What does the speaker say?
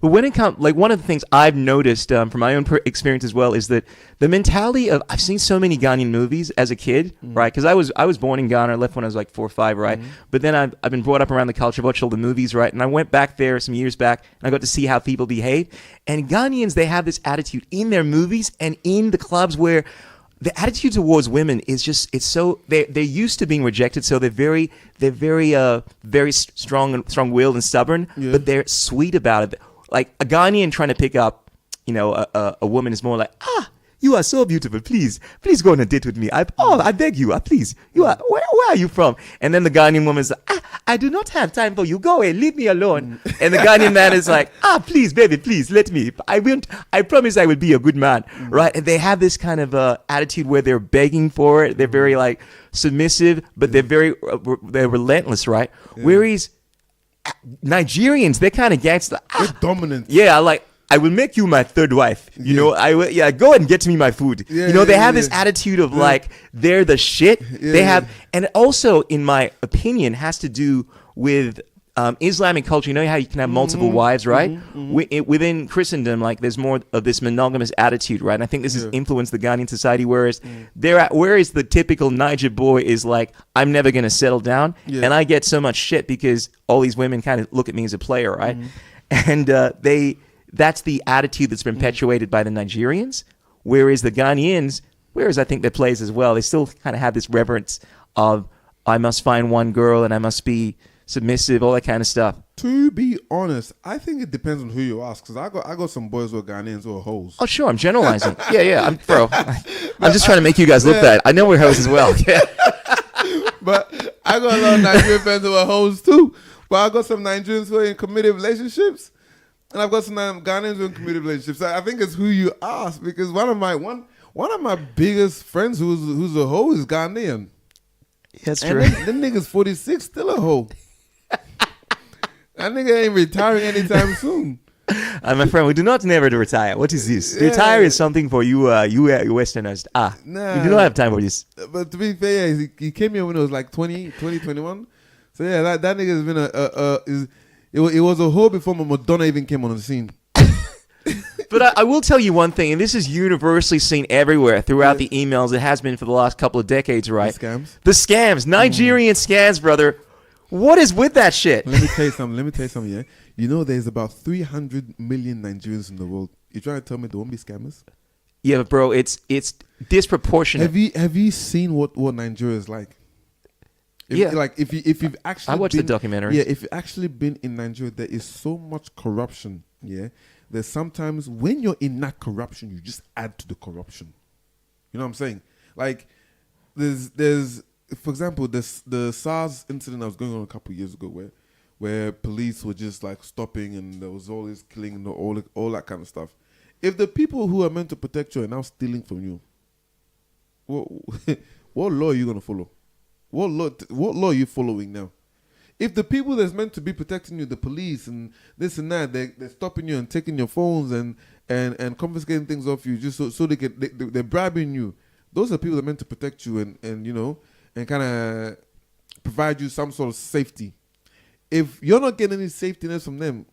But when it comes, like one of the things I've noticed from my own experience as well is that the mentality of, I've seen so many Ghanaian movies as a kid, right? Because I was born in Ghana, I left when I was like 4 or 5, right? But then I've been brought up around the culture, watched all the movies, right? And I went back there some years back, and I got to see how people behave. And Ghanaians, they have this attitude in their movies and in the clubs where the attitude towards women is just, it's so, they're used to being rejected, so they're very strong-willed and stubborn, but they're sweet about it. Like a Ghanaian trying to pick up, a woman is more like, you are so beautiful. Please go on a date with me. I beg you. Please. Where are you from? And then the Ghanaian woman is like, I do not have time for you. Go away. Leave me alone. And the Ghanaian man is like, please, baby, please let me. I promise I will be a good man. Right? And they have this kind of attitude where they're begging for it. They're very like submissive, but they're relentless, right? Whereas Nigerians, they're kind of gangster. They're dominant. Yeah, like, I will make you my third wife. Go and get me my food. They have this attitude of like, they're the shit. They have, and also, in my opinion, has to do with Islamic culture. You know how you can have multiple wives, right? Within Christendom, like there's more of this monogamous attitude, right? And I think this has influenced the Ghanaian society, whereas whereas the typical Niger boy is like, I'm never going to settle down. And I get so much shit because all these women kind of look at me as a player, right? And that's the attitude that's been perpetuated by the Nigerians, whereas the Ghanaians, I think their plays as well, they still kind of have this reverence of, I must find one girl and I must be submissive, all that kind of stuff. To be honest, I think it depends on who you ask, because I got some boys who are Ghanaians who are hoes. Oh, sure, I'm generalizing. I'm just trying to make you guys look bad. I know we're hoes as well. But I got a lot of Nigerian friends who are hoes too. But I got some Nigerians who are in committed relationships. And I've got some Ghanaians in committed relationships. I think it's who you ask, because one of my biggest friends who's a hoe is Ghanaian. That's and true. Them niggas 46 still a hoe. That nigga ain't retiring anytime soon. My friend, we do not never to retire. What is this? Retire is something for you Westerners. We do not have time for this. But to be fair, he came here when it was like 21. So yeah, that nigga has been it was a hoe before Madonna even came on the scene. But I will tell you one thing, and this is universally seen everywhere throughout the emails. It has been for the last couple of decades, right? The scams? Nigerian scams, brother. What is with that shit? Let me tell you something, yeah? You know there's about 300 million Nigerians in the world. You trying to tell me there won't be scammers? Yeah, but bro, it's disproportionate. Have you seen what Nigeria is like? If you've actually I watched the documentary. Yeah, if you've actually been in Nigeria, there is so much corruption, yeah? There's sometimes when you're in that corruption, you just add to the corruption. You know what I'm saying? Like, there's for example, the SARS incident that was going on a couple of years ago where police were just like stopping and there was all this killing and all that kind of stuff. If the people who are meant to protect you are now stealing from you, what law are you going to follow? What law are you following now? If the people that's meant to be protecting you, the police and this and that, they're stopping you and taking your phones and confiscating things off you just so they're bribing you. Those are people that are meant to protect you and you know, and kind of provide you some sort of safety. If you're not getting any safety nets from them,